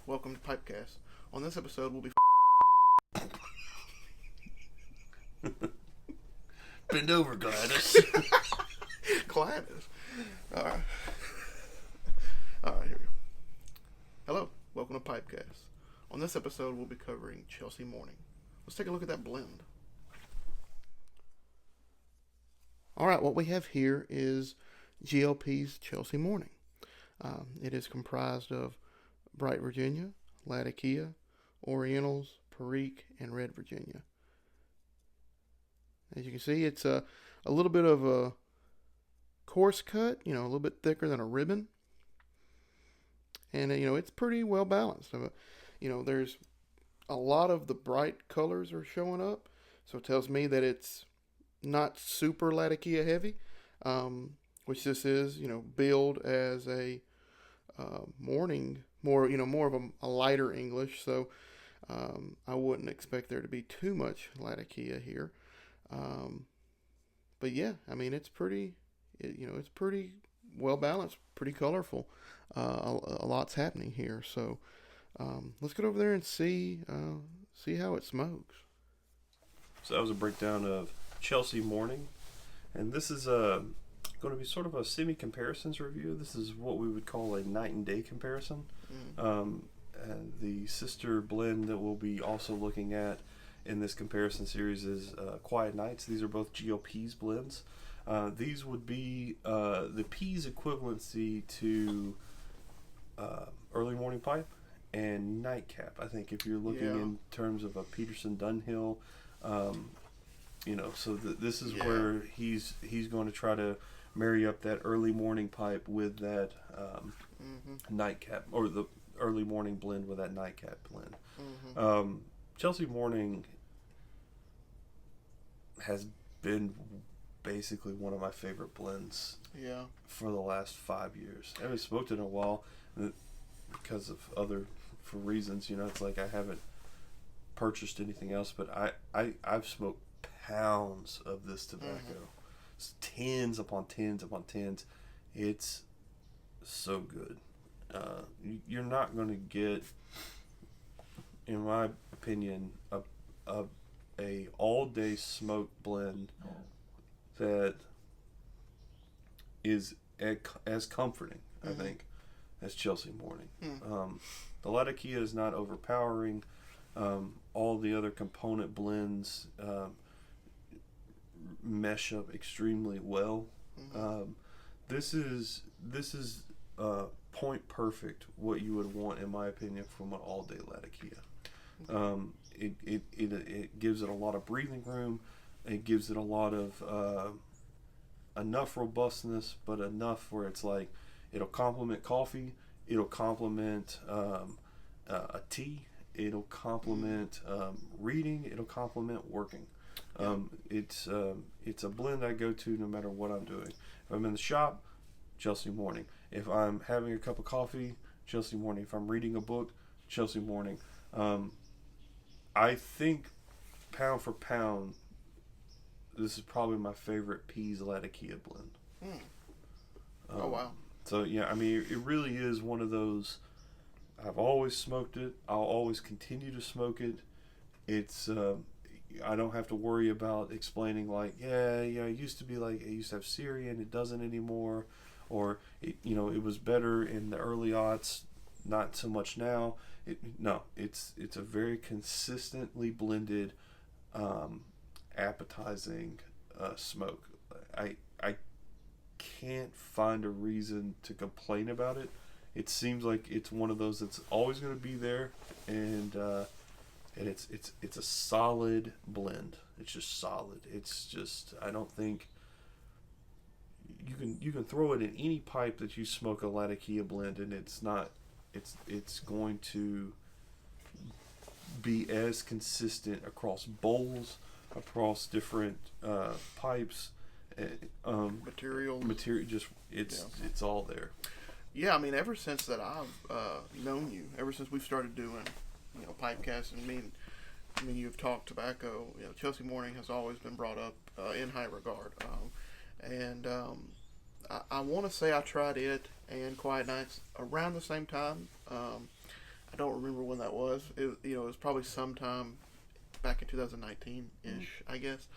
welcome to PipeCast. On this episode, we'll be Bend over, Gladys. Gladys. Alright, here we go. Hello, welcome to PipeCast. On this episode, we'll be covering Chelsea Morning. Let's take a look at that blend. Alright, what we have here is GLP's Chelsea Morning. It is comprised of Bright Virginia, Latakia, Orientals, Perique, and Red Virginia. As you can see, it's a little bit of a coarse cut, a little bit thicker than a ribbon. And, it's pretty well balanced. There's a lot of the bright colors are showing up. So it tells me that it's not super Latakia heavy, which this is, billed as a morning, more of a lighter English. So I wouldn't expect there to be too much Latakia here. But yeah, it's pretty, it's pretty well balanced, pretty colorful. A lot's happening here. So let's get over there and see how it smokes. So that was a breakdown of Chelsea Morning, and this is going to be sort of a semi-comparisons review. This is what we would call a night and day comparison. And the sister blend that we'll be also looking at in this comparison series is Quiet Nights. These are both GLP's blends. These would be the Pease equivalency to Early Morning Pipe and Nightcap. I think if you're looking in terms of a Peterson Dunhill, so this is where he's going to try to marry up that Early Morning Pipe with that Nightcap, or the Early Morning blend with that Nightcap blend. Chelsea Morning has been basically one of my favorite blends for the last 5 years. I haven't smoked it in a while because of for reasons, it's like I haven't purchased anything else, but I've smoked pounds of this tobacco. It's tens upon tens upon tens. It's so good. You're not going to get, in my opinion, a all-day smoke blend that is as comforting, I think, as Chelsea Morning. The Latakia is not overpowering. All the other component blends mesh up extremely well. This is point perfect what you would want, in my opinion, from an all-day Latakia. It gives it a lot of breathing room. It gives it a lot of enough robustness, but enough where it's like it'll complement coffee. It'll complement a tea. It'll complement reading. It'll complement working. It's a blend I go to no matter what I'm doing. If I'm in the shop, Chelsea Morning. If I'm having a cup of coffee, Chelsea Morning. If I'm reading a book, Chelsea Morning. I think pound for pound, this is probably my favorite Pease Latakia blend. Oh wow! So yeah, it really is one of those. I've always smoked it. I'll always continue to smoke it. It's I don't have to worry about explaining like, it used to be like I used to have Syrian, it doesn't anymore, or it was better in the early aughts, not so much now. It's a very consistently blended, appetizing smoke. I can't find a reason to complain about it. It seems like it's one of those that's always going to be there, and it's a solid blend. It's just solid. It's just, I don't think you can throw it in any pipe that you smoke a Latakia blend, and it's going to be as consistent across bowls, across different pipes, Material, just it's all there. Yeah, ever since that I've known you, ever since we've started doing, PipeCast, and you've talked tobacco. Chelsea Morning has always been brought up in high regard, I want to say I tried it and Quiet Nights around the same time. I don't remember when that was. It was probably sometime back in 2019-ish, I guess.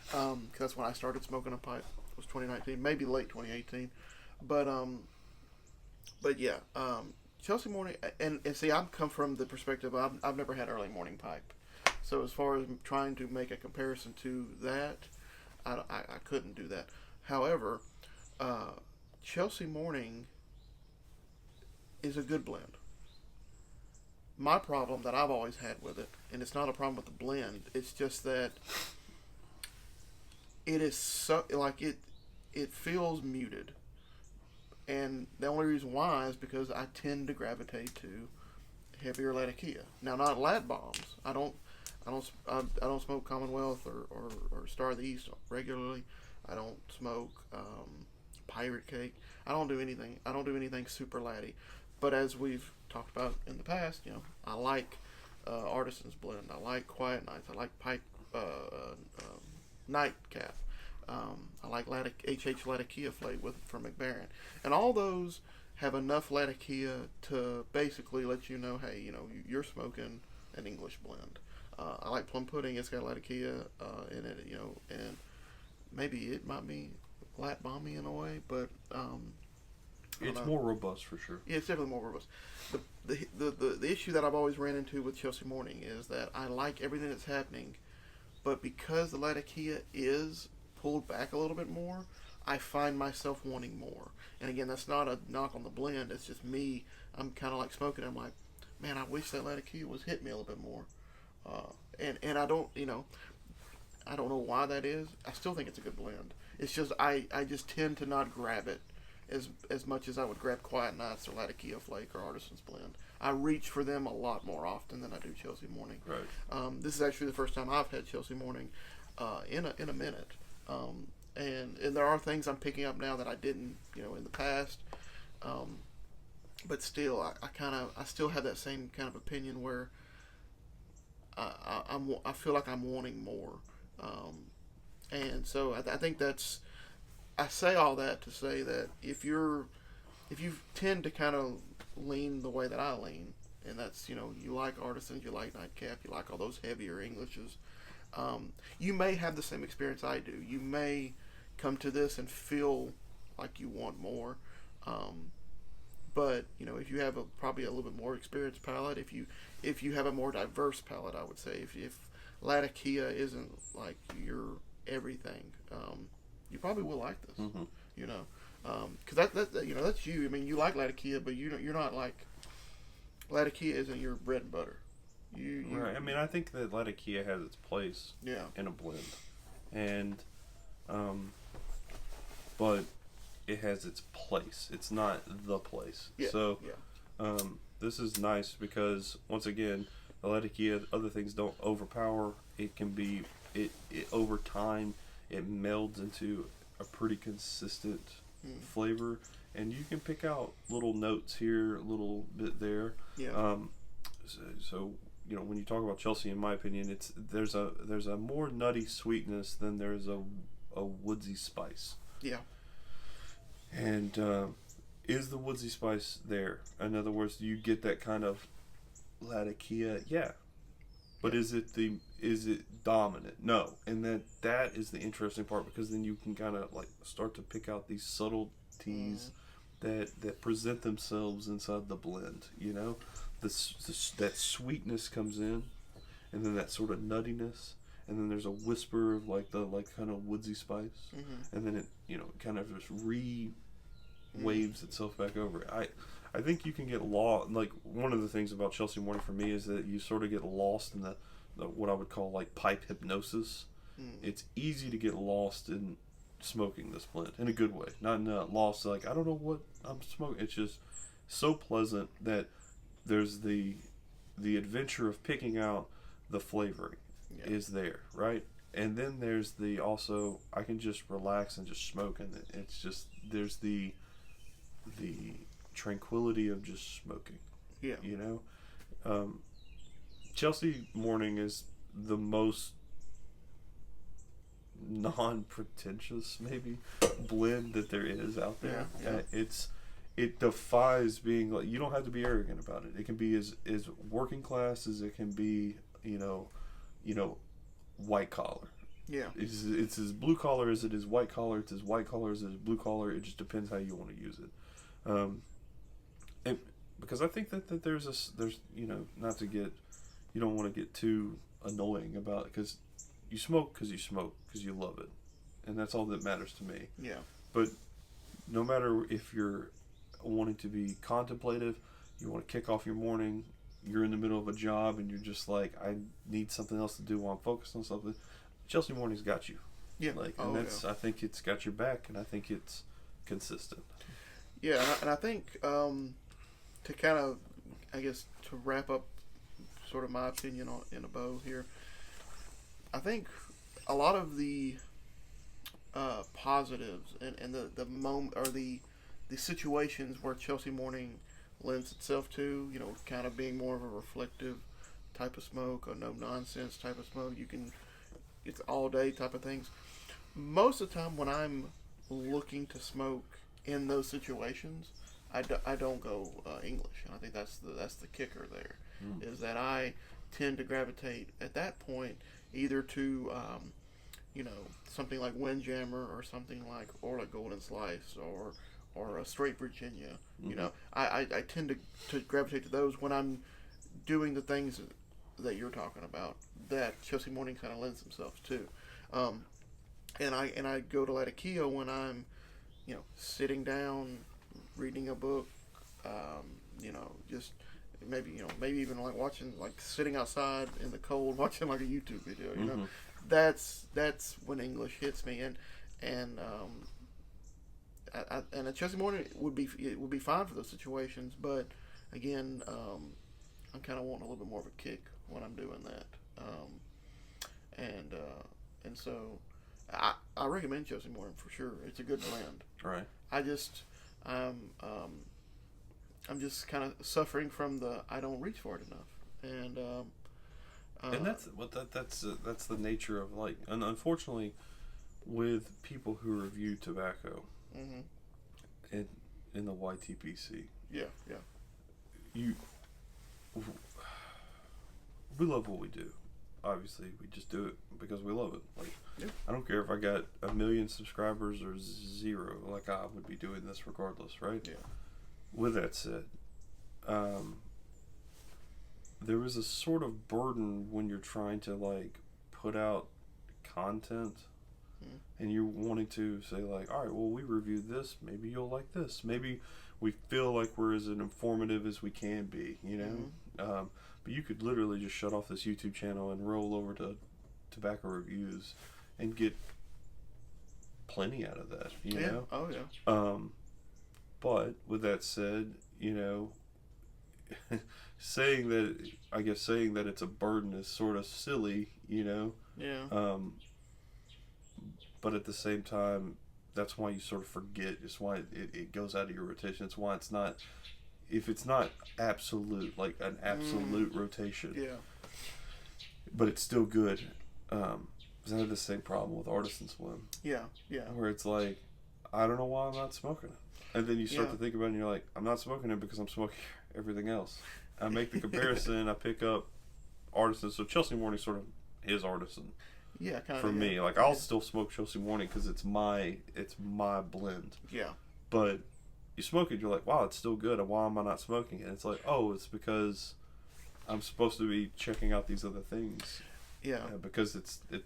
Because that's when I started smoking a pipe. It was 2019, maybe late 2018. But yeah, Chelsea Morning, and see, I've come from the perspective I've never had early morning pipe. So as far as trying to make a comparison to that, I couldn't do that. However, Chelsea Morning is a good blend. My problem that I've always had with it, and it's not a problem with the blend, it's just that it is so like it feels muted, and the only reason why is because I tend to gravitate to heavier Latakia. Now, not lat bombs. I don't smoke Commonwealth or Star of the East regularly. I don't smoke Pirate Cake. I don't do anything super latty. But as we've talked about in the past, I like Artisan's Blend. I like Quiet Nights. I like Pipe Nightcap. I like HH Latakia Flake from McBaron. And all those have enough Latakia to basically let you know, hey, you're smoking an English blend. I like Plum Pudding. It's got Latakia in it, and maybe it might be lat bomby in a way, but it's more robust for sure. Yeah, it's definitely more robust. The issue that I've always ran into with Chelsea Morning is that I like everything that's happening, but because the Latakia is pulled back a little bit more, I find myself wanting more. And again, that's not a knock on the blend. It's just me. I'm kind of like smoking. I'm like, man, I wish that Latakia was hitting me a little bit more. And I don't, I don't know why that is. I still think it's a good blend. It's just I just tend to not grab it as much as I would grab Quiet Nights or Latakia Flake or Artisan's Blend. I reach for them a lot more often than I do Chelsea Morning. Right. This is actually the first time I've had Chelsea Morning in a minute. And there are things I'm picking up now that I didn't, in the past. But still, I still have that same kind of opinion where I feel like I'm wanting more. And so I think I say all that to say that if you tend to kind of lean the way that I lean, and that's, you like Artisans, you like Nightcap, you like all those heavier Englishes, you may have the same experience I do. You may come to this and feel like you want more. But, if you have probably a little bit more experienced palate, if you have a more diverse palate, I would say, if Latakia isn't like your everything, you probably will like this. Mm-hmm. Because that's you. I mean, you like Latakia, but you're not like Latakia isn't your bread and butter. Right. I mean, I think that Latakia has its place. Yeah. In a blend, and but it has its place. It's not the place. Yeah. So, yeah. This is nice because once again, the Latakia, other things don't overpower. It can be it over time. It melds into a pretty consistent flavor, and you can pick out little notes here, a little bit there. Yeah. So when you talk about Chelsea, in my opinion, there's a more nutty sweetness than there's a woodsy spice. Yeah. And is the woodsy spice there? In other words, do you get that kind of Latakia? Yeah. But Yeah. is it dominant? No. And that is the interesting part, because then you can kind of like start to pick out these subtleties that present themselves inside the blend. That sweetness comes in, and then that sort of nuttiness, and then there's a whisper of like kind of woodsy spice, and then it kind of just waves itself back over. I think you can get lost. Like, one of the things about Chelsea Morning for me is that you sort of get lost in the what I would call like pipe hypnosis. It's easy to get lost in smoking this blend in a good way, not lost like I don't know what I'm smoking. It's just so pleasant that there's the adventure of picking out the flavoring is there, right? And then there's the also I can just relax and just smoke, and it's just there's the tranquility of just smoking. Yeah. Chelsea Morning is the most non-pretentious maybe blend that there is out there. Yeah. it defies being like, you don't have to be arrogant about it. It can be as working class as it can be, white collar. Yeah. It's as blue collar as it is white collar. It's as white collar as it is blue collar. It just depends how you want to use it. Because I think that there's not to get, you don't want to get too annoying about it, because you smoke because you love it, and that's all that matters to me. Yeah. But no matter if you're wanting to be contemplative, you want to kick off your morning, you're in the middle of a job and you're just like, I need something else to do while I'm focused on something, Chelsea Morning's got you. Yeah. I think it's got your back, and I think it's consistent. Yeah, and I think to kind of, I guess, to wrap up sort of my opinion in a bow here, I think a lot of the positives and the moment, or the situations where Chelsea Morning lends itself to, kind of being more of a reflective type of smoke, or no nonsense type of smoke. It's all day type of things. Most of the time when I'm looking to smoke in those situations, I don't go English, and I think that's the kicker there, is that I tend to gravitate at that point either to something like Windjammer, or something like Golden Slice, or a Straight Virginia. Mm-hmm. I tend to gravitate to those when I'm doing the things that you're talking about, that Chelsea Morning kind of lends themselves to. And I go to Latakia when I'm, sitting down, reading a book, just maybe even like watching, like sitting outside in the cold watching like a YouTube video. Mm-hmm. That's when English hits me, and a Chelsea Morning would be fine for those situations. But again, I'm kind of wanting a little bit more of a kick when I'm doing that, and so I recommend Chelsea Morning for sure. It's a good blend. Right. I'm just kind of suffering from I don't reach for it enough, and that's the nature of, like, and unfortunately, with people who review tobacco, mm-hmm. in the YTPC, yeah, we love what we do. Obviously, we just do it because we love it. Like, yeah. I don't care if I got 1 million subscribers or 0. Like, I would be doing this regardless, right? Yeah. With that said, there is a sort of burden when you're trying to, like, put out content, and you're wanting to say, like, all right, well, we reviewed this, maybe you'll like this, maybe we feel like we're as informative as we can be, Mm-hmm. But you could literally just shut off this YouTube channel and roll over to tobacco reviews and get plenty out of that, you know? Oh, yeah. But with that said, saying that it's a burden is sort of silly, Yeah. But at the same time, that's why you sort of forget. It's why it goes out of your rotation. It's why it's not, if it's not absolute, like an absolute rotation. Yeah. But it's still good. Because I had the same problem with Artisan Slim. Yeah. Where it's like, I don't know why I'm not smoking it. And then you start to think about it and you're like, I'm not smoking it because I'm smoking everything else. I make the comparison, I pick up Artisan. So Chelsea Morning sort of is Artisan. Yeah, kind of. For me, like, I'll still smoke Chelsea Morning because it's my blend. Yeah. But you smoke it, you're like, wow, it's still good. Why am I not smoking it? It's like, oh, it's because I'm supposed to be checking out these other things. Yeah. Because if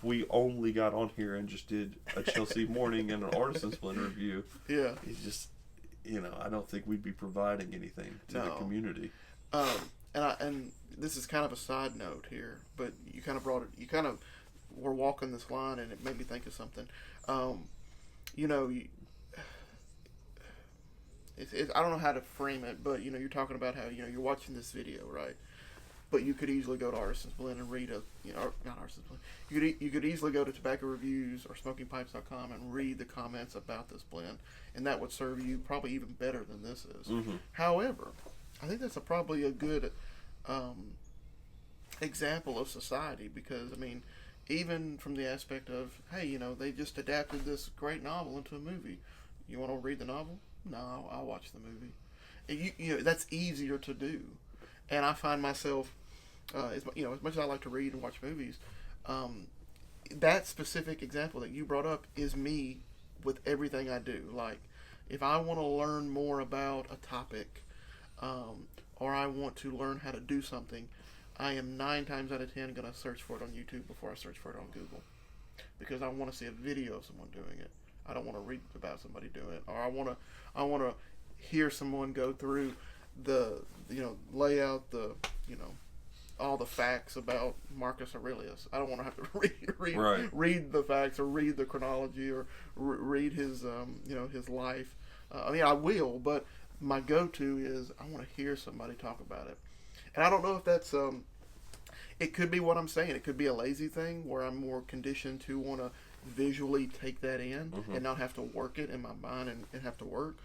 we only got on here and just did a Chelsea Morning and an Artisan Blend review. Yeah. It's just, I don't think we'd be providing anything to the community. And this is kind of a side note here, but you kind of were walking this line, and it made me think of something. I don't know how to frame it, but you're talking about how you're watching this video, right? But you could easily go to Artisan's Blend and read not Artisan's Blend. You could easily go to Tobacco Reviews or SmokingPipes.com and read the comments about this blend, and that would serve you probably even better than this is. Mm-hmm. However, I think that's probably a good example of society, because even from the aspect of, hey, they just adapted this great novel into a movie. You want to read the novel? No, I'll watch the movie. That's easier to do, and I find myself, as much as I like to read and watch movies, that specific example that you brought up is me with everything I do. Like, if I want to learn more about a topic, or I want to learn how to do something, I am 9 times out of 10 going to search for it on YouTube before I search for it on Google, because I want to see a video of someone doing it. I don't want to read about somebody doing it, or I want to hear someone go through the lay out the all the facts about Marcus Aurelius. I don't want to have to read the facts or read the chronology or read his his life. I mean, I will, but my go-to is I want to hear somebody talk about it. And I don't know if that's it could be what I'm saying. It could be a lazy thing where I'm more conditioned to want to visually take that in and not have to work it in my mind and have to work.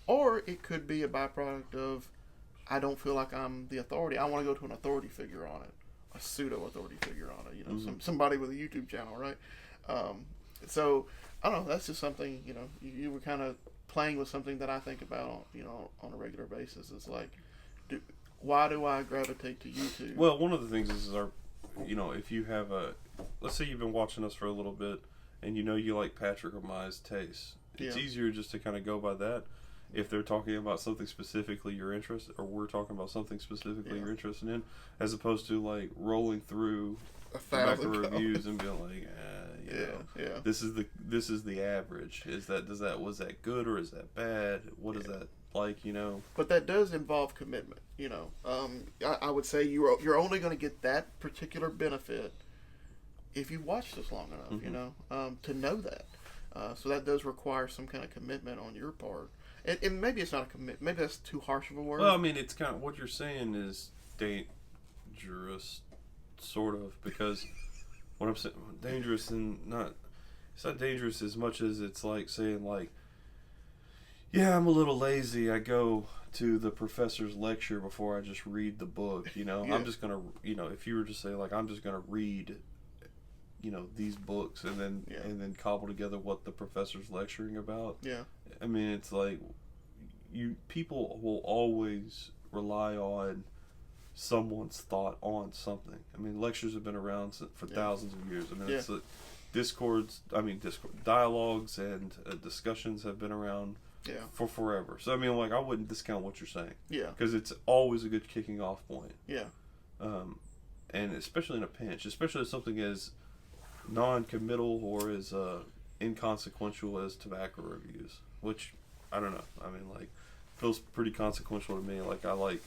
Or it could be a byproduct of I don't feel like I'm the authority. I want to go to an authority figure on it, a pseudo authority figure on it. Somebody with a YouTube channel, right? So I don't know. That's just something you were kind of playing with something that I think about on a regular basis. It's like, why do I gravitate to YouTube? Well, one of the things is our, if you have let's say you've been watching us for a little bit, and you like Patrick or Mai's taste. It's easier just to kind of go by that. If they're talking about something specifically you're interested, or we're talking about something specifically you're interested in, as opposed to like rolling through back of reviews and being like, this is the average. Was that good or is that bad? What is that like? But that does involve commitment. I would say you're only going to get that particular benefit if you watch this long enough. To know that. So that does require some kind of commitment on your part. And maybe it's not a commitment. Maybe that's too harsh of a word. Well, I mean, it's kind of what you're saying is dangerous, sort of, because what I'm saying, dangerous and not. It's not dangerous as much as it's like saying like, yeah, I'm a little lazy. I go to the professor's lecture before I just read the book. I'm just gonna, if you were to say like, I'm just gonna read, these books and then cobble together what the professor's lecturing about. Yeah. I mean, it's like people will always rely on someone's thought on something. I mean, lectures have been around for thousands of years. I mean, it's like dialogues and discussions have been around for forever. So I mean, like, I wouldn't discount what you're saying. Yeah. Because it's always a good kicking off point. Yeah. And especially in a pinch, especially if something as non-committal or as inconsequential as tobacco reviews, which I don't know. I mean, like, feels pretty consequential to me. Like, I like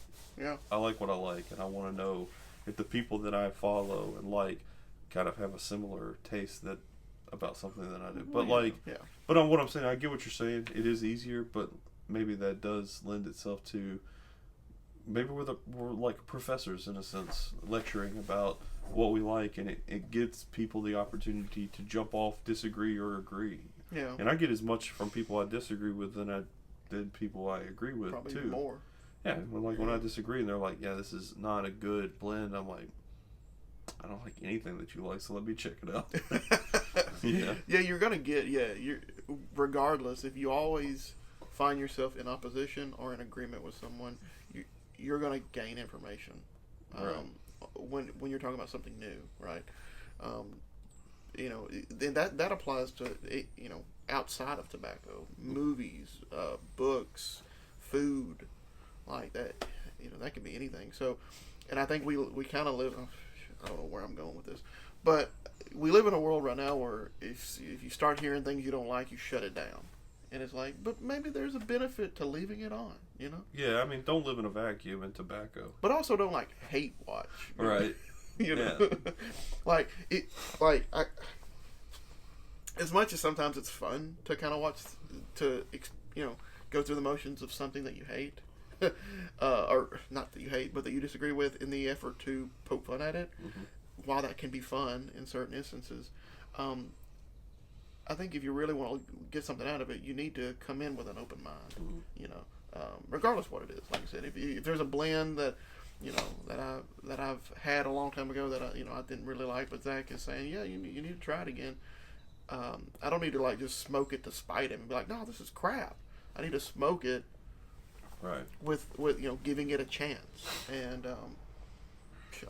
what I like, and I want to know if the people that I follow and like kind of have a similar taste about something that I do. But but on what I'm saying, I get what you're saying. It is easier, but maybe that does lend itself to maybe we're like professors in a sense, lecturing about what we like, and it gives people the opportunity to jump off, disagree or agree. Yeah. And I get as much from people I disagree with than I did people I agree with. Probably too. More. Yeah, when I disagree and they're like, yeah, this is not a good blend, I'm like, I don't like anything that you like, so let me check it out. Yeah, you're gonna get regardless, if you always find yourself in opposition or in agreement with someone, you're gonna gain information. Right. When you're talking about something new, right? Then that applies to outside of tobacco, movies, books, food, like that. That could be anything. So, and I think we kind of live. I don't know where I'm going with this, but we live in a world right now where if you start hearing things you don't like, you shut it down. And it's like, but maybe there's a benefit to leaving it on, Yeah, I mean, don't live in a vacuum in tobacco. But also don't hate watch. Right. As much as sometimes it's fun to kind of watch, go through the motions of something that you hate, or not that you hate, but that you disagree with in the effort to poke fun at it. Mm-hmm. While that can be fun in certain instances, I think if you really want to get something out of it, you need to come in with an open mind. Mm-hmm. Regardless what it is. Like I said, if there's a blend that that I've had a long time ago that I didn't really like, but Zach is saying, yeah, you need to try it again. I don't need to just smoke it to spite him and be like, no, this is crap. I need to smoke it Right. with giving it a chance. And I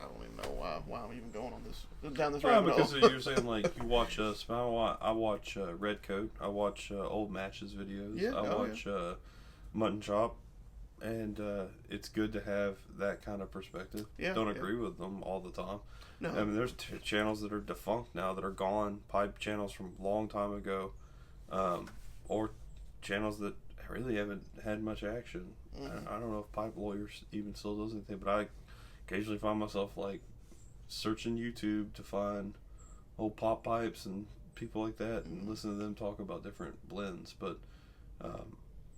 don't even know why I'm even going on this down this rabbit hole. Because you're saying like you watch I watch Red Coat. I watch old matches videos. Yeah, I watch Mutton Chop, and it's good to have that kind of perspective. Yeah, Don't agree with them all the time. No, I mean, there's channels that are defunct now, that are gone. Pipe channels from a long time ago, or channels that really haven't had much action. Mm-hmm. I don't know if Pipe Lawyers even still does anything, but I occasionally find myself like searching YouTube to find old pop pipes and people like that, and listen to them talk about different blends. But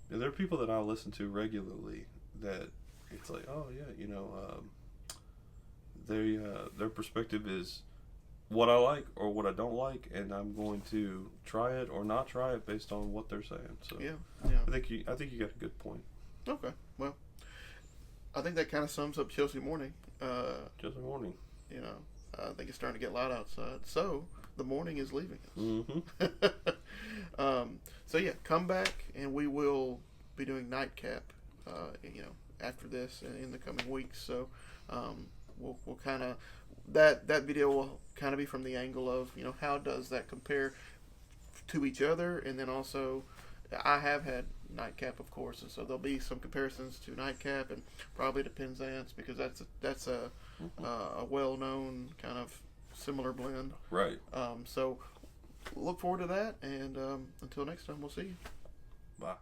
there are people that I listen to regularly that it's like, oh yeah, their perspective is what I like or what I don't like, and I'm going to try it or not try it based on what they're saying. So yeah. I think you got a good point. Okay, well, I think that kind of sums up Chelsea Morning. Chelsea Morning. I think it's starting to get light outside, so the morning is leaving us. Mm-hmm. So yeah, come back and we will be doing nightcap. After this in the coming weeks. So we'll kind of that video will kind of be from the angle of how does that compare to each other, and then also I have had nightcap, of course, and so there'll be some comparisons to nightcap and probably to Penzance, because that's a well-known kind of similar blend. Right. So look forward to that, and until next time, we'll see you. Bye.